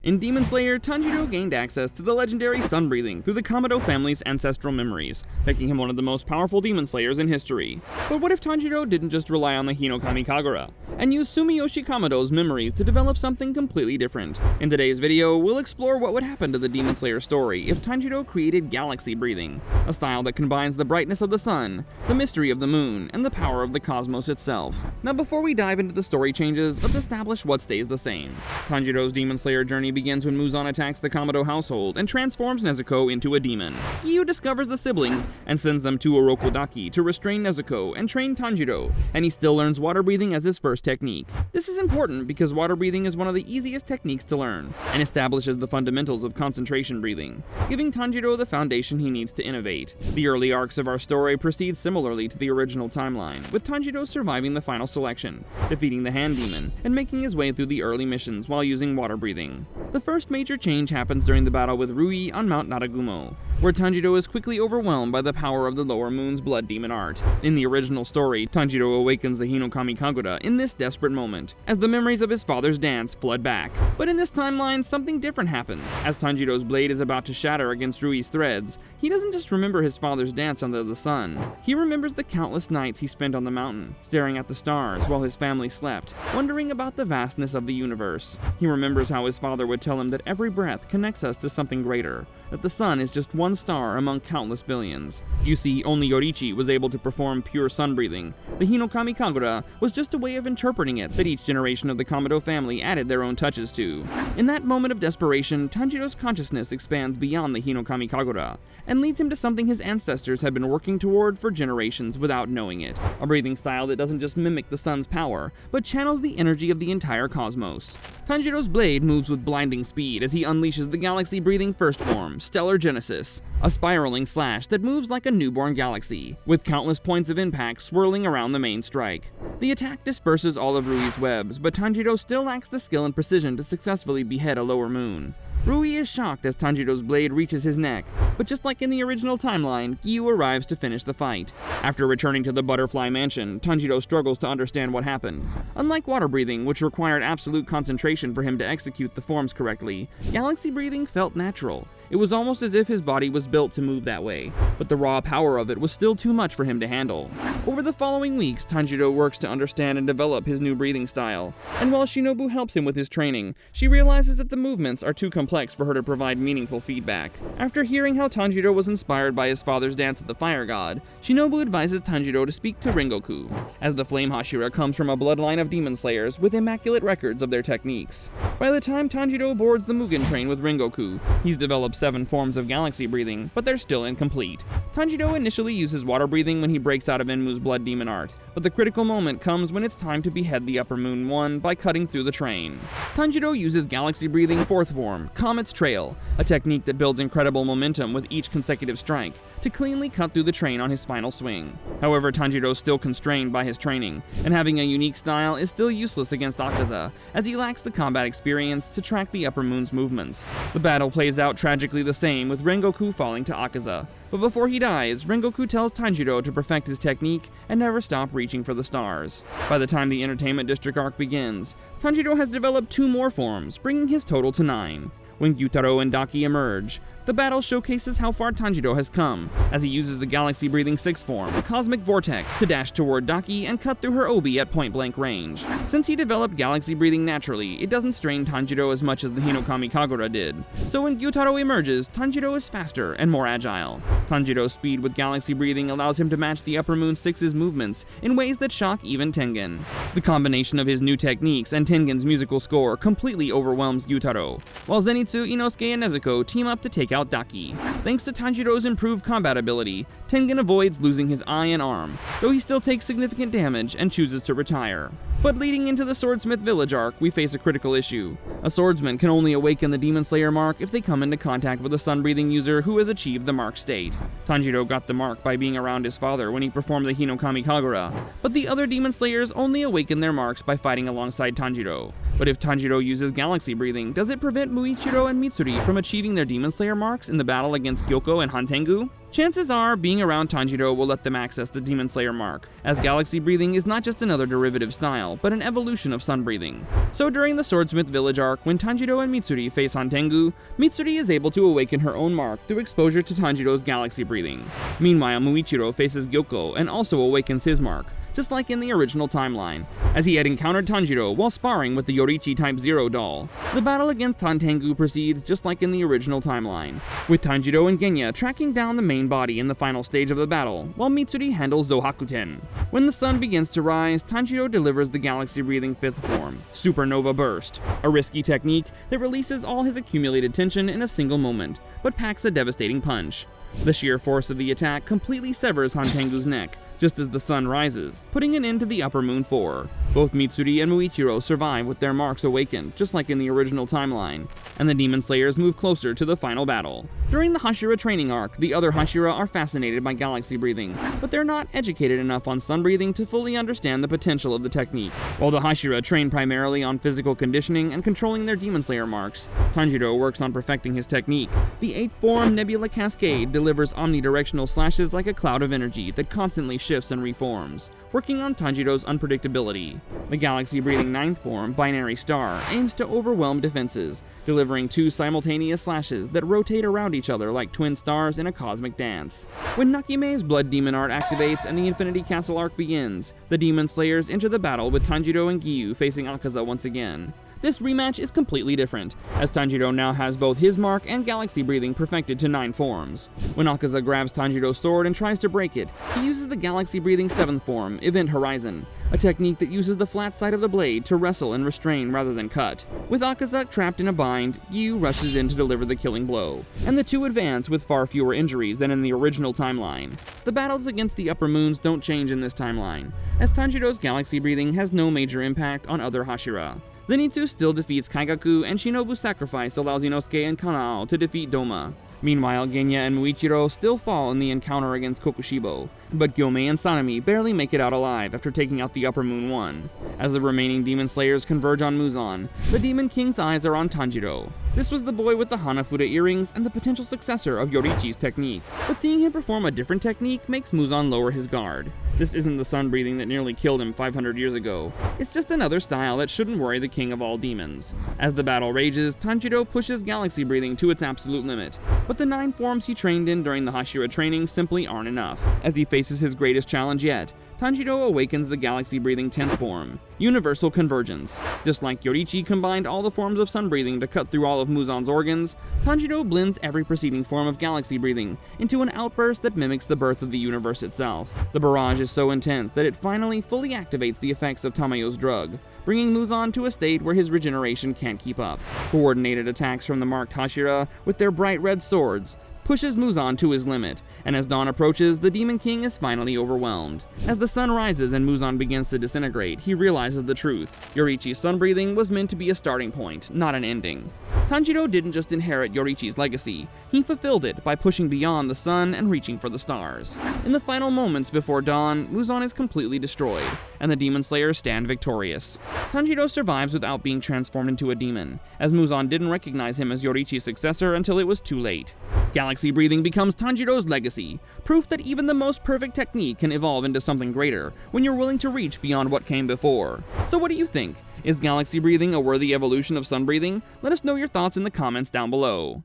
In Demon Slayer, Tanjiro gained access to the legendary sun breathing through the Kamado family's ancestral memories, making him one of the most powerful Demon Slayers in history. But what if Tanjiro didn't just rely on the Hinokami Kagura, and used Sumiyoshi Kamado's memories to develop something completely different? In today's video, we'll explore what would happen to the Demon Slayer story if Tanjiro created galaxy breathing, a style that combines the brightness of the sun, the mystery of the moon, and the power of the cosmos itself. Now before we dive into the story changes, let's establish what stays the same. Tanjiro's Demon Slayer journey begins when Muzan attacks the Kamado household and transforms Nezuko into a demon. Giyu discovers the siblings and sends them to Orokodaki to restrain Nezuko and train Tanjiro, and he still learns water breathing as his first technique. This is important because water breathing is one of the easiest techniques to learn, and establishes the fundamentals of concentration breathing, giving Tanjiro the foundation he needs to innovate. The early arcs of our story proceed similarly to the original timeline, with Tanjiro surviving the final selection, defeating the hand demon, and making his way through the early missions while using water breathing. The first major change happens during the battle with Rui on Mount Naragumo, where Tanjiro is quickly overwhelmed by the power of the lower moon's blood demon art. In the original story, Tanjiro awakens the Hinokami Kagura in this desperate moment, as the memories of his father's dance flood back. But in this timeline, something different happens. As Tanjiro's blade is about to shatter against Rui's threads, he doesn't just remember his father's dance under the sun. He remembers the countless nights he spent on the mountain, staring at the stars while his family slept, wondering about the vastness of the universe. He remembers how his father would tell him that every breath connects us to something greater, that the sun is just one star among countless billions. You see, only Yorichi was able to perform pure sun breathing. The Hinokami Kagura was just a way of interpreting it that each generation of the Kamado family added their own touches to. In that moment of desperation, Tanjiro's consciousness expands beyond the Hinokami Kagura, and leads him to something his ancestors had been working toward for generations without knowing it. A breathing style that doesn't just mimic the sun's power, but channels the energy of the entire cosmos. Tanjiro's blade moves with blinding speed as he unleashes the galaxy-breathing first form, Stellar Genesis, a spiraling slash that moves like a newborn galaxy, with countless points of impact swirling around the main strike. The attack disperses all of Rui's webs, but Tanjiro still lacks the skill and precision to successfully behead a lower moon. Rui is shocked as Tanjiro's blade reaches his neck, but just like in the original timeline, Giyu arrives to finish the fight. After returning to the Butterfly Mansion, Tanjiro struggles to understand what happened. Unlike water breathing, which required absolute concentration for him to execute the forms correctly, galaxy breathing felt natural. It was almost as if his body was built to move that way, but the raw power of it was still too much for him to handle. Over the following weeks, Tanjiro works to understand and develop his new breathing style, and while Shinobu helps him with his training, she realizes that the movements are too complex for her to provide meaningful feedback. After hearing how Tanjiro was inspired by his father's dance at the Fire God, Shinobu advises Tanjiro to speak to Rengoku, as the Flame Hashira comes from a bloodline of demon slayers with immaculate records of their techniques. By the time Tanjiro boards the Mugen train with Rengoku, he's developed 7 forms of galaxy breathing, but they're still incomplete. Tanjiro initially uses water breathing when he breaks out of Enmu's blood demon art, but the critical moment comes when it's time to behead the Upper Moon 1 by cutting through the train. Tanjiro uses galaxy breathing 4th form, Comet's Trail, a technique that builds incredible momentum with each consecutive strike, to cleanly cut through the train on his final swing. However, Tanjiro is still constrained by his training, and having a unique style is still useless against Akaza, as he lacks the combat experience to track the Upper Moon's movements. The battle plays out tragically the same, with Rengoku falling to Akaza. But before he dies, Rengoku tells Tanjiro to perfect his technique and never stop reaching for the stars. By the time the Entertainment District arc begins, Tanjiro has developed 2 more forms, bringing his total to 9. When Gyutaro and Daki emerge, the battle showcases how far Tanjiro has come, as he uses the galaxy-breathing 6th form, the Cosmic Vortex, to dash toward Daki and cut through her obi at point-blank range. Since he developed galaxy breathing naturally, it doesn't strain Tanjiro as much as the Hinokami Kagura did. So when Gyutaro emerges, Tanjiro is faster and more agile. Tanjiro's speed with galaxy breathing allows him to match the Upper Moon 6's movements in ways that shock even Tengen. The combination of his new techniques and Tengen's musical score completely overwhelms Gyutaro, while Zenitsu, Inosuke, and Nezuko team up to take out Daki. Thanks to Tanjiro's improved combat ability, Tengen avoids losing his eye and arm, though he still takes significant damage and chooses to retire. But leading into the Swordsmith Village arc, we face a critical issue. A swordsman can only awaken the Demon Slayer mark if they come into contact with a sun-breathing user who has achieved the mark state. Tanjiro got the mark by being around his father when he performed the Hinokami Kagura, but the other Demon Slayers only awaken their marks by fighting alongside Tanjiro. But if Tanjiro uses galaxy breathing, does it prevent Muichiro and Mitsuri from achieving their Demon Slayer marks in the battle against Gyoko and Hantengu? Chances are, being around Tanjiro will let them access the Demon Slayer mark, as galaxy breathing is not just another derivative style, but an evolution of sun breathing. So during the Swordsmith Village arc, when Tanjiro and Mitsuri face Hantengu, Mitsuri is able to awaken her own mark through exposure to Tanjiro's galaxy breathing. Meanwhile, Muichiro faces Gyoko and also awakens his mark, just like in the original timeline, as he had encountered Tanjiro while sparring with the Yoriichi Type 0 doll. The battle against Hantengu proceeds just like in the original timeline, with Tanjiro and Genya tracking down the main body in the final stage of the battle, while Mitsuri handles Zohakuten. When the sun begins to rise, Tanjiro delivers the galaxy-breathing 5th form, Supernova Burst, a risky technique that releases all his accumulated tension in a single moment, but packs a devastating punch. The sheer force of the attack completely severs Hantengu's neck, just as the sun rises, putting an end to the Upper Moon 4. Both Mitsuri and Muichiro survive with their marks awakened, just like in the original timeline, and the Demon Slayers move closer to the final battle. During the Hashira training arc, the other Hashira are fascinated by galaxy breathing, but they're not educated enough on sun breathing to fully understand the potential of the technique. While the Hashira train primarily on physical conditioning and controlling their Demon Slayer marks, Tanjiro works on perfecting his technique. The 8th form Nebula Cascade delivers omnidirectional slashes like a cloud of energy that constantly shifts and reforms, working on Tanjiro's unpredictability. The galaxy-breathing 9th form, Binary Star, aims to overwhelm defenses, delivering 2 simultaneous slashes that rotate around each other like twin stars in a cosmic dance. When Nakime's Blood Demon art activates and the Infinity Castle arc begins, the Demon Slayers enter the battle with Tanjiro and Giyu facing Akaza once again. This rematch is completely different, as Tanjiro now has both his mark and galaxy breathing perfected to 9 forms. When Akaza grabs Tanjiro's sword and tries to break it, he uses the galaxy breathing 7th form, Event Horizon, a technique that uses the flat side of the blade to wrestle and restrain rather than cut. With Akaza trapped in a bind, Giyu rushes in to deliver the killing blow, and the two advance with far fewer injuries than in the original timeline. The battles against the Upper Moons don't change in this timeline, as Tanjiro's galaxy breathing has no major impact on other Hashira. Zenitsu still defeats Kaigaku, and Shinobu's sacrifice allows Inosuke and Kanao to defeat Doma. Meanwhile, Genya and Muichiro still fall in the encounter against Kokushibo, but Gyomei and Sanemi barely make it out alive after taking out the Upper Moon 1. As the remaining Demon Slayers converge on Muzan, the Demon King's eyes are on Tanjiro. This was the boy with the Hanafuda earrings and the potential successor of Yoriichi's technique, but seeing him perform a different technique makes Muzan lower his guard. This isn't the sun breathing that nearly killed him 500 years ago. It's just another style that shouldn't worry the king of all demons. As the battle rages, Tanjiro pushes galaxy breathing to its absolute limit, but the 9 forms he trained in during the Hashira training simply aren't enough. As he faces his greatest challenge yet, Tanjiro awakens the galaxy-breathing 10th form, Universal Convergence. Just like Yoriichi combined all the forms of sun-breathing to cut through all of Muzan's organs, Tanjiro blends every preceding form of galaxy-breathing into an outburst that mimics the birth of the universe itself. The barrage is so intense that it finally fully activates the effects of Tamayo's drug, bringing Muzan to a state where his regeneration can't keep up. Coordinated attacks from the marked Hashira, with their bright red swords, pushes Muzan to his limit, and as dawn approaches, the Demon King is finally overwhelmed. As the sun rises and Muzan begins to disintegrate, he realizes the truth. Yoriichi's sun-breathing was meant to be a starting point, not an ending. Tanjiro didn't just inherit Yoriichi's legacy, he fulfilled it by pushing beyond the sun and reaching for the stars. In the final moments before dawn, Muzan is completely destroyed, and the Demon Slayers stand victorious. Tanjiro survives without being transformed into a demon, as Muzan didn't recognize him as Yoriichi's successor until it was too late. Galaxy breathing becomes Tanjiro's legacy, proof that even the most perfect technique can evolve into something greater when you're willing to reach beyond what came before. So what do you think? Is galaxy breathing a worthy evolution of sun breathing? Let us know your thoughts in the comments down below.